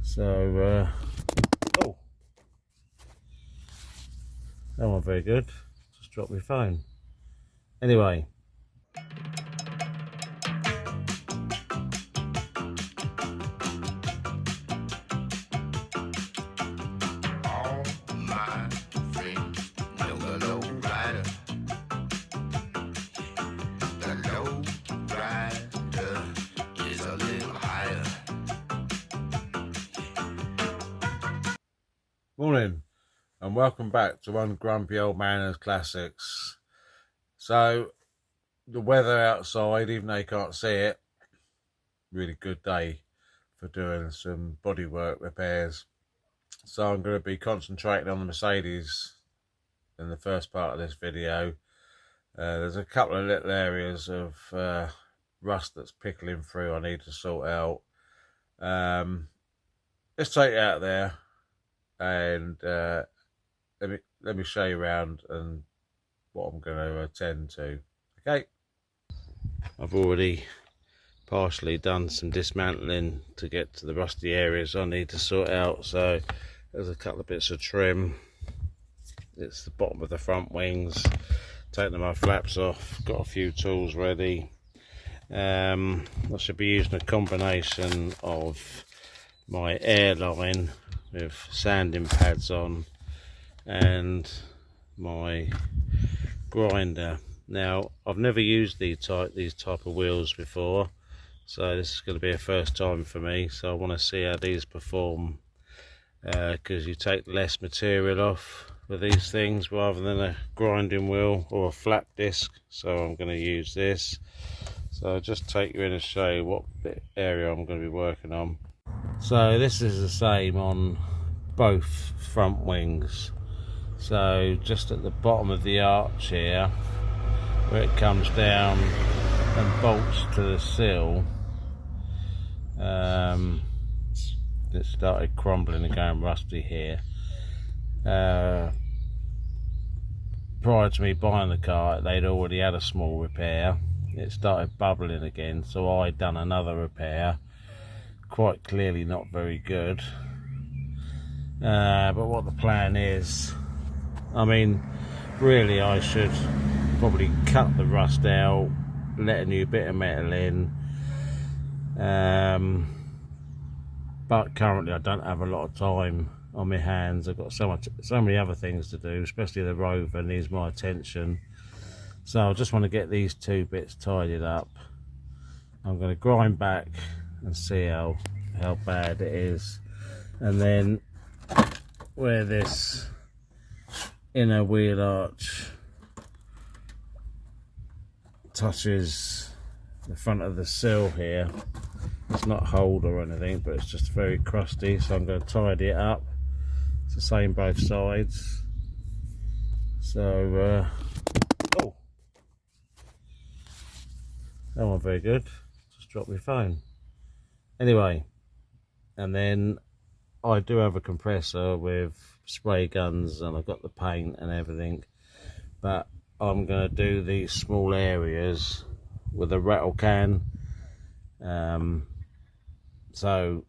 So, oh, that wasn't very good. Just dropped my phone. Anyway. Morning and welcome back to One Grumpy Old Man's Classics. So the weather outside, even though you can't see it, really good day for doing some bodywork repairs. So I'm going to be concentrating on the Mercedes in the first part of this video. There's a couple of little areas of rust that's pickling through I need to sort out. Let's take it out there and let me show you around and what I'm going to attend to. Okay, I've already partially done some dismantling to get to the rusty areas I need to sort out. So there's a couple of bits of trim. It's the bottom of the front wings, taking my flaps off, got a few tools ready. I should be using a combination of my airline with sanding pads on and my grinder. Now, I've never used these type of wheels before, so this is going to be a first time for me. So I want to see how these perform, because you take less material off with these things rather than a grinding wheel or a flat disc. So I'm going to use this. So I'll just take you in and show you what area I'm going to be working on. So this is the same on both front wings. So just at the bottom of the arch here, where it comes down and bolts to the sill, it started crumbling and going rusty here. Prior to me buying the car, they'd already had a small repair. It started bubbling again, so I'd done another repair. Quite clearly not very good. But what the plan is, I mean, really I should probably cut the rust out, let a new bit of metal in, but currently I don't have a lot of time on my hands. I've got so many other things to do, especially the Rover needs my attention. So I just want to get these two bits tidied up. I'm going to grind back and see how bad it is, and then where this inner wheel arch touches the front of the sill here, it's not holed or anything, but it's just very crusty, so I'm going to tidy it up. It's the same both sides. So oh, that wasn't very good, just dropped my phone. Anyway, and then I do have a compressor with spray guns and I've got the paint and everything, but I'm going to do these small areas with a rattle can. So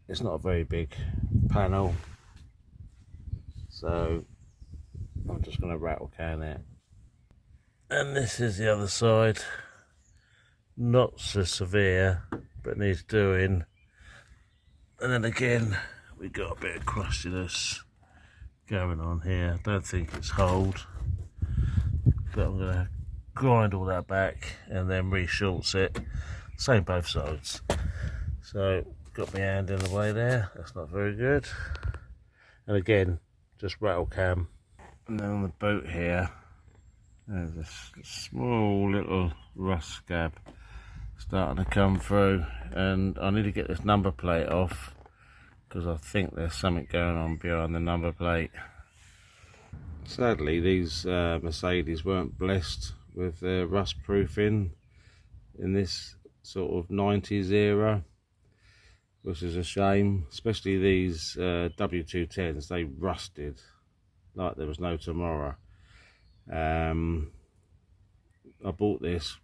it's not a very big panel, so I'm just going to rattle can it. And this is the other side, not so severe but needs doing. And then again, we got a bit of crustiness going on here. I don't think it's holed, but I'm going to grind all that back and then re-shorts it. Same both sides. So got my hand in the way there, that's not very good. And again, just rattle cam. And then on the boot here, there's a small little rust scab starting to come through, and I need to get this number plate off because I think there's something going on behind the number plate. Sadly, these Mercedes weren't blessed with rust proofing in this sort of 90s era, which is a shame. Especially these W210s, they rusted like there was no tomorrow. I bought this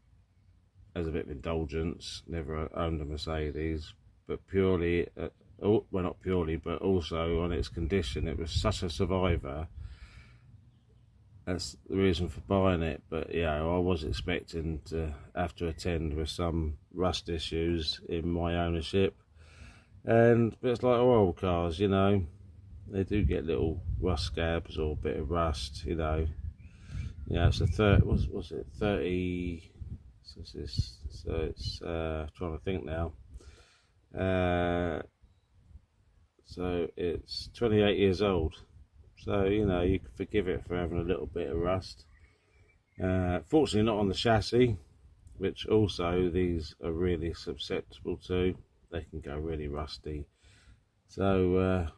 as a bit of indulgence, never owned a Mercedes, but purely, well, not purely, but also on its condition. It was such a survivor. That's the reason for buying it. But yeah, I was expecting to have to attend with some rust issues in my ownership. But it's like oil cars, you know, they do get little rust scabs or a bit of rust, you know. Yeah, it's a was it 30? So it's trying to think now. So it's 28 years old. So you know you can forgive it for having a little bit of rust. Fortunately, not on the chassis, which also these are really susceptible to. They can go really rusty. So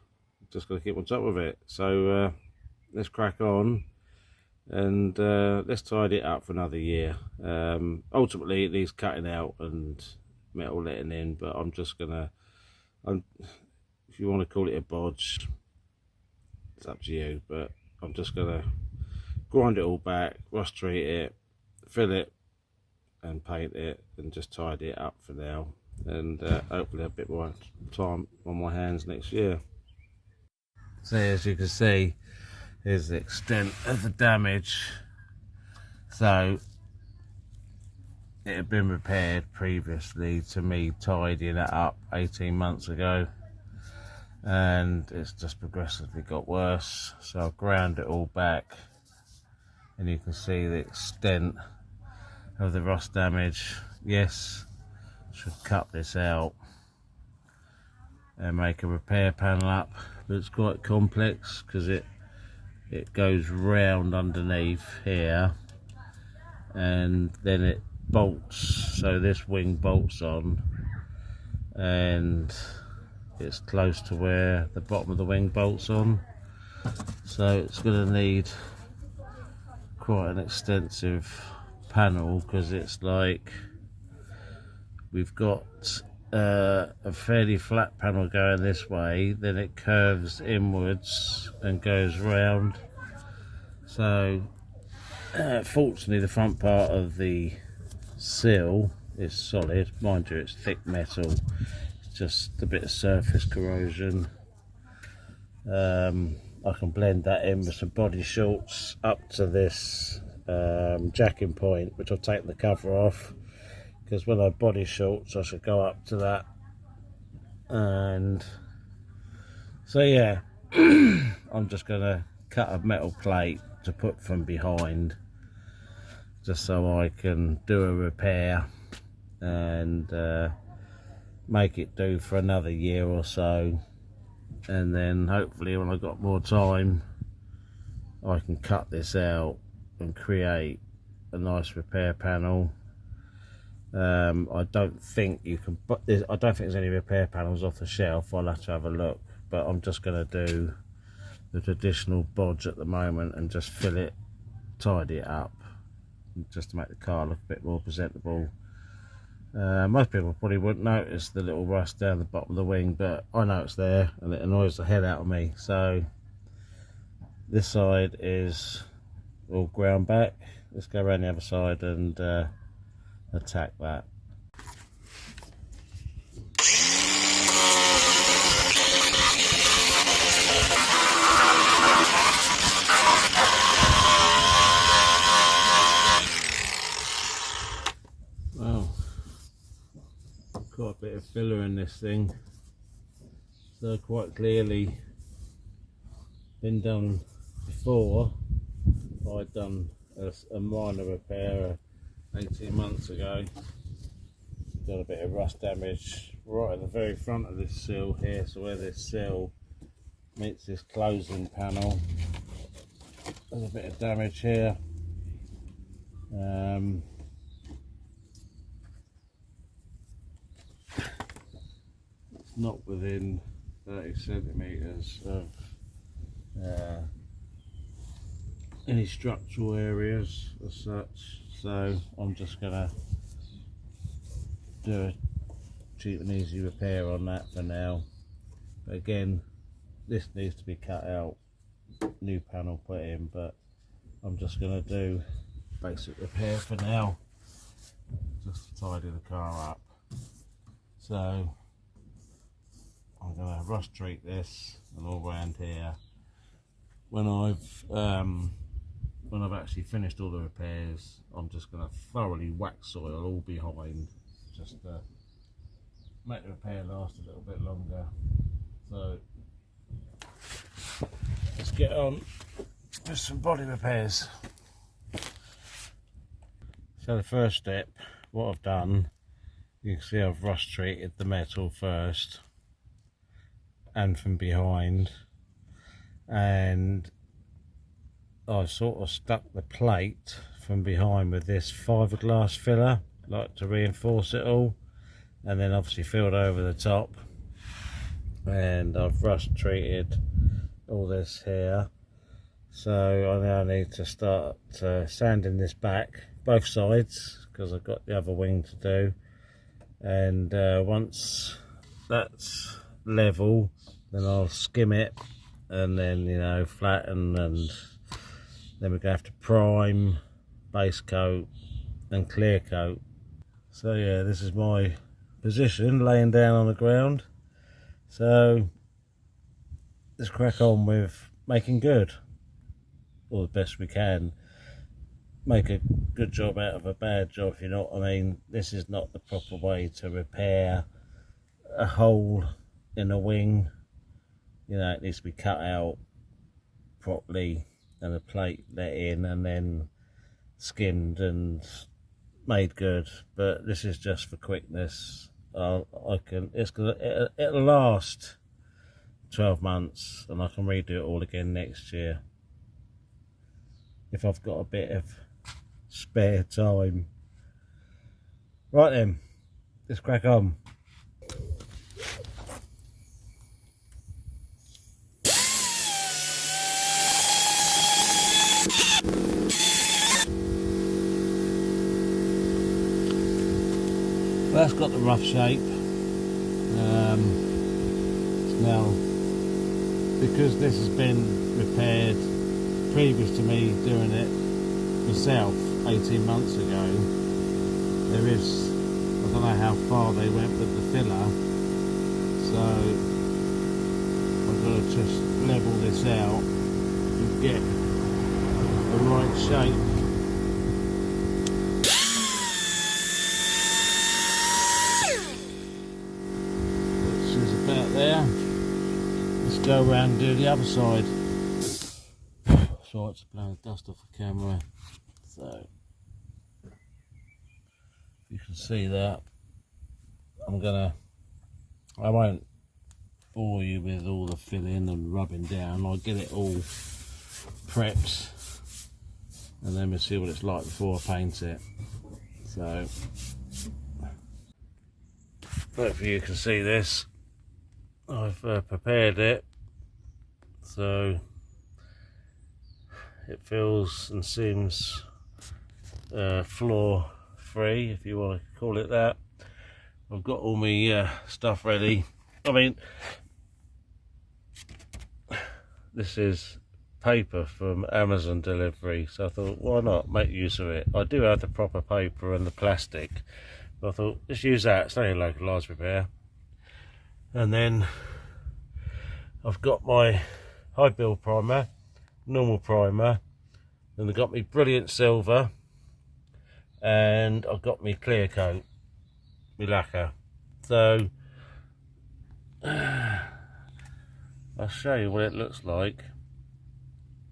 just got to keep on top of it. So let's crack on. And let's tidy it up for another year. Ultimately it needs cutting out and metal letting in, but I'm just gonna, if you want to call it a bodge, it's up to you, but I'm just gonna grind it all back, rust treat it, fill it and paint it, and just tidy it up for now, and hopefully a bit more time on my hands next year. So as you can see, here's the extent of the damage. So it had been repaired previously to me tidying it up 18 months ago, and it's just progressively got worse. So I've ground it all back, and you can see the extent of the rust damage. Yes, should cut this out and make a repair panel up, but it's quite complex because it goes round underneath here, and then it bolts. So this wing bolts on, and it's close to where the bottom of the wing bolts on. So it's going to need quite an extensive panel, because it's like we've got a fairly flat panel going this way, then it curves inwards and goes round. So fortunately the front part of the sill is solid. Mind you, it's thick metal, it's just a bit of surface corrosion. I can blend that in with some body shorts up to this jacking point, which I've taken the cover off, because when I body shorts I should go up to that. And so yeah, I'm just gonna cut a metal plate to put from behind, just so I can do a repair and make it do for another year or so, and then hopefully when I've got more time I can cut this out and create a nice repair panel. I don't think you can, but I don't think there's any repair panels off the shelf. I'll have to have a look, but I'm just going to do the traditional bodge at the moment and just fill it, tidy it up, just to make the car look a bit more presentable. Most people probably wouldn't notice the little rust down the bottom of the wing, but I know it's there and it annoys the hell out of me. So this side is all ground back. Let's go around the other side and attack that. Well, quite a bit of filler in this thing, so quite clearly been done before. I'd done a minor repair 18 months ago. Got a bit of rust damage right at the very front of this sill here, so where this sill meets this closing panel, there's a bit of damage here. It's not within 30 centimetres of any structural areas as such, so I'm just gonna do a cheap and easy repair on that for now. But again, this needs to be cut out, new panel put in, but I'm just gonna do basic repair for now, just to tidy the car up. So going to rust treat this and all around here when I've actually finished all the repairs. I'm just going to thoroughly wax soil all behind, just to make the repair last a little bit longer. So let's get on with some body repairs. So the first step, what I've done, you can see I've rust treated the metal first and from behind, and I've sort of stuck the plate from behind with this fiberglass filler, like to reinforce it all, and then obviously filled over the top, and I've rust treated all this here. So I now need to start sanding this back, both sides, because I've got the other wing to do, and once that's level, then I'll skim it and then, you know, flatten, and then we're going to have to prime, base coat and clear coat. So yeah, this is my position, laying down on the ground. So let's crack on with making good, or the best we can. Make a good job out of a bad job, if you know what I mean. This is not the proper way to repair a hole in a wing. You know, it needs to be cut out properly and a plate let in and then skinned and made good. But this is just for quickness. It'll last 12 months and I can redo it all again next year if I've got a bit of spare time. Right then, let's crack on. Well, that's got the rough shape. Now, because this has been repaired previous to me doing it myself 18 months ago, there is, I don't know how far they went with the filler, so I'm going to just level this out and get the right shape. Which is about there. Let's go around and do the other side. Sorry, it's blowing dust off the camera. So you can see that. I won't bore you with all the filling and rubbing down. I'll get it all prepped and then we'll see what it's like before I paint it. So hopefully you can see this. I've prepared it so it feels and seems floor free, if you want to call it that. I've got all my stuff ready. I mean, this is paper from Amazon delivery, so I thought, why not make use of it? I do have the proper paper and the plastic, but I thought, let's use that. It's only a localised repair. And then I've got my high build primer, normal primer, then I've got me brilliant silver, and I've got me clear coat, my lacquer. So I'll show you what it looks like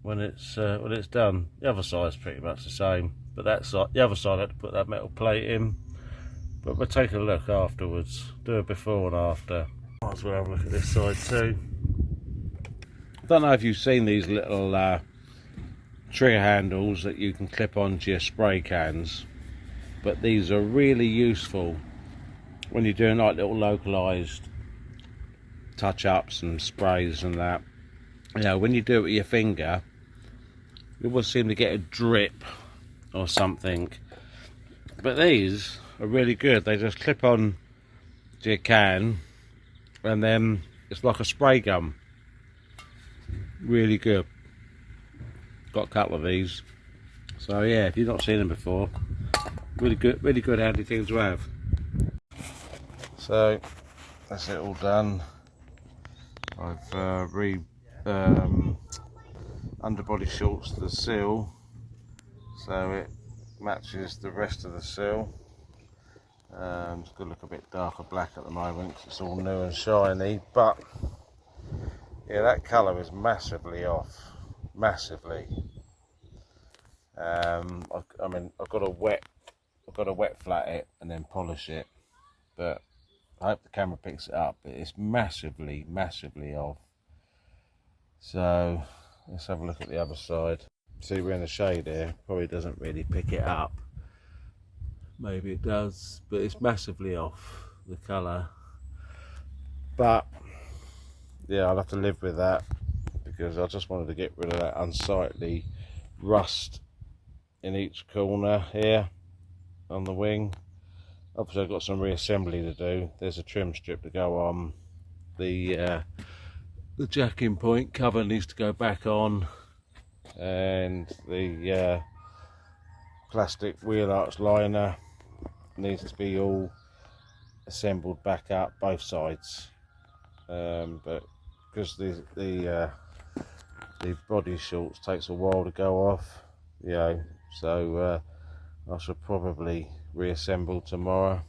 when it's done. The other side's pretty much the same, but that side, the other side, I had to put that metal plate in. But we'll take a look afterwards, do a before and after. Might as well have a look at this side too. I don't know if you've seen these little trigger handles that you can clip onto your spray cans, but these are really useful when you're doing like little localized touch-ups and sprays and that. You know, when you do it with your finger, you will seem to get a drip or something, but these are really good. They just clip on to your can and then it's like a spray gun. Really good. Got a couple of these, so yeah, if you've not seen them before, really good handy things to have. So that's it all done. I've underbody shorts the seal so it matches the rest of the seal. It's going to look a bit darker black at the moment because it's all new and shiny, but yeah, that colour is massively off, massively. I mean, I've got to wet flat it and then polish it, but I hope the camera picks it up. But it's massively off. So let's have a look at the other side. See, we're in the shade here, probably doesn't really pick it up. Maybe it does, but it's massively off the colour. But yeah, I'll have to live with that because I just wanted to get rid of that unsightly rust in each corner here on the wing. Obviously I've got some reassembly to do. There's a trim strip to go on. The jacking point cover needs to go back on, and the plastic wheel arch liner needs to be all assembled back up both sides, but because the body shorts takes a while to go off, you know, so I should probably reassemble tomorrow,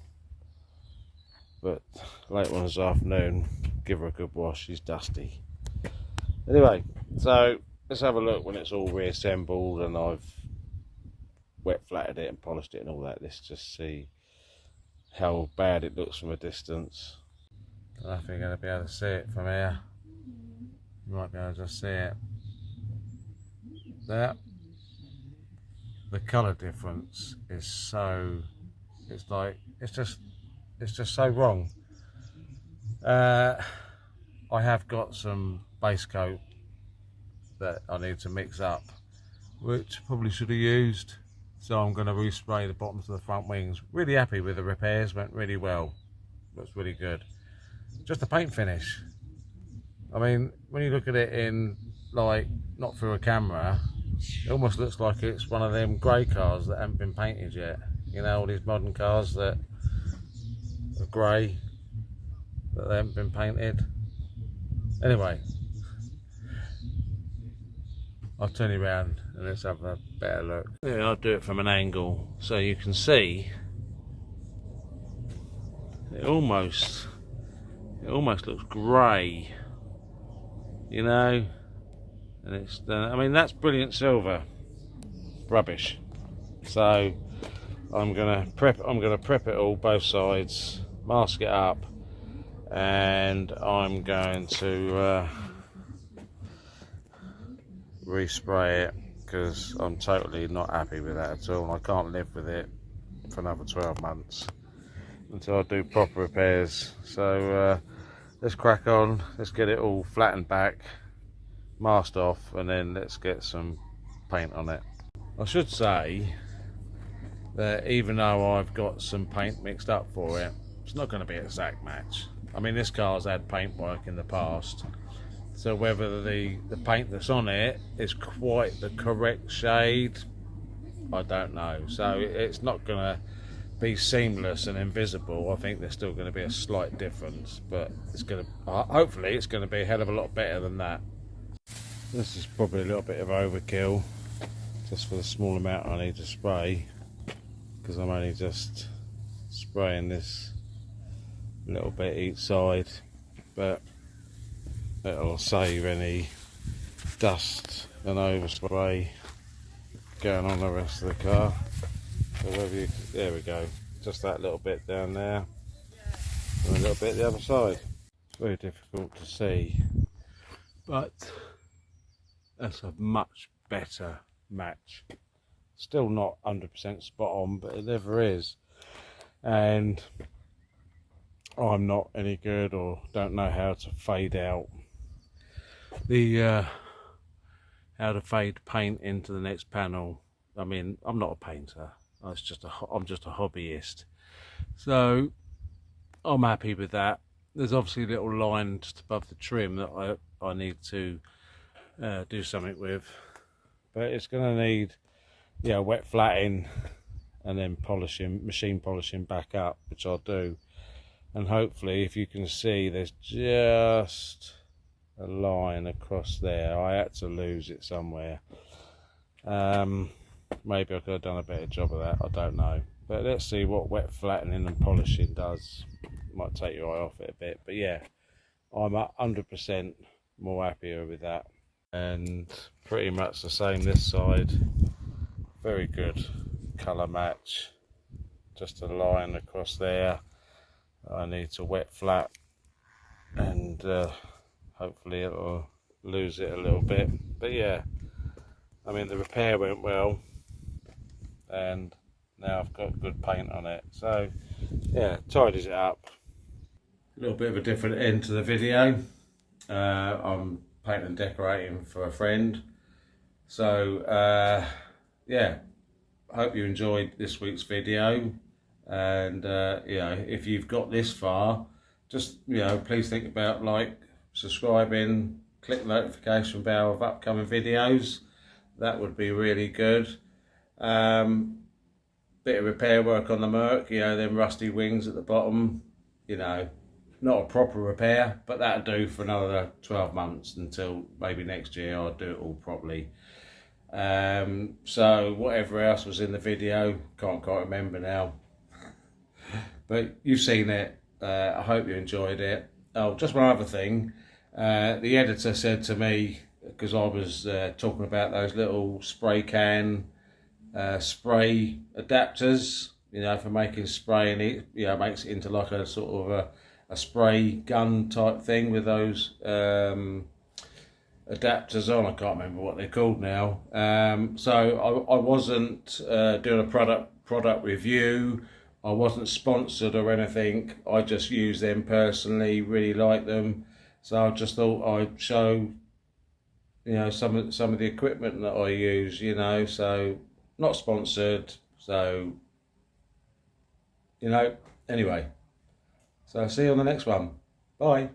but later on this afternoon give her a good wash. She's dusty anyway. So let's have a look when it's all reassembled and I've wet flatted it and polished it and all that. Let's just see how bad it looks from a distance. I don't know if you're going to be able to see it from here. You might be able to just see it there. The colour difference is so, it's just so wrong. I have got some base coat that I need to mix up, which probably should have used. So I'm going to respray the bottoms of the front wings. Really happy with the repairs, went really well. Looks really good. Just the paint finish. I mean, when you look at it in, like, not through a camera, it almost looks like it's one of them grey cars that haven't been painted yet. You know, all these modern cars that are grey, that they haven't been painted. Anyway, I'll turn you around and let's have a better look. Yeah, I'll do it from an angle so you can see. It almost looks grey, you know. And it's, I mean, that's brilliant silver, rubbish. So I'm gonna prep it all, both sides, mask it up, and I'm going to respray it because I'm totally not happy with that at all, and I can't live with it for another 12 months until I do proper repairs. So let's crack on, let's get it all flattened back, masked off, and then let's get some paint on it. I should say that even though I've got some paint mixed up for it, it's not going to be an exact match. I mean, this car's had paintwork in the past, so whether the paint that's on it is quite the correct shade, I don't know. So it's not going to be seamless and invisible. I think there's still going to be a slight difference, but it's going to, hopefully it's going to be a hell of a lot better than that. This is probably a little bit of overkill, just for the small amount I need to spray, because I'm only just spraying this little bit each side, but it'll save any dust and overspray going on the rest of the car. So whether you, there we go, just that little bit down there and a little bit the other side. It's very difficult to see, but that's a much better match. Still not 100% spot on, but it never is. And I'm not any good, or don't know how to fade out the how to fade paint into the next panel. I mean, I'm not a painter. I'm just a hobbyist. So I'm happy with that. There's obviously a little line just above the trim that I need to do something with, but it's going to need, yeah, wet flatting and then polishing, machine polishing back up, which I'll do. And hopefully, if you can see, there's just a line across there. I had to lose it somewhere. Maybe I could have done a better job of that, I don't know. But let's see what wet flattening and polishing does. Might take your eye off it a bit, but yeah, I'm 100% more happier with that. And pretty much the same this side. Very good colour match. Just a line across there. I need to wet flat, and hopefully it'll lose it a little bit. But yeah, I mean, the repair went well, and now I've got good paint on it, so yeah, tidies it up. A little bit of a different end to the video. I'm painting and decorating for a friend, so yeah, I hope you enjoyed this week's video. And you know, if you've got this far, just, you know, please think about like, subscribing, click the notification bell of upcoming videos. That would be really good. Bit of repair work on the Merc, you know, them rusty wings at the bottom, you know, not a proper repair, but that'll do for another 12 months until maybe next year I'll do it all properly. So whatever else was in the video, can't quite remember now, but you've seen it. I hope you enjoyed it. Oh, just one other thing. The editor said to me, because I was talking about those little spray can spray adapters, you know, for making spray, and it, you know, makes it into like a sort of a spray gun type thing with those adapters on. I can't remember what they're called now. So I wasn't doing a product review. I wasn't sponsored or anything. I just use them personally, really like them. So I just thought I'd show, you know, some of the equipment that I use, you know. So not sponsored, so, you know, anyway. So see you on the next one. Bye.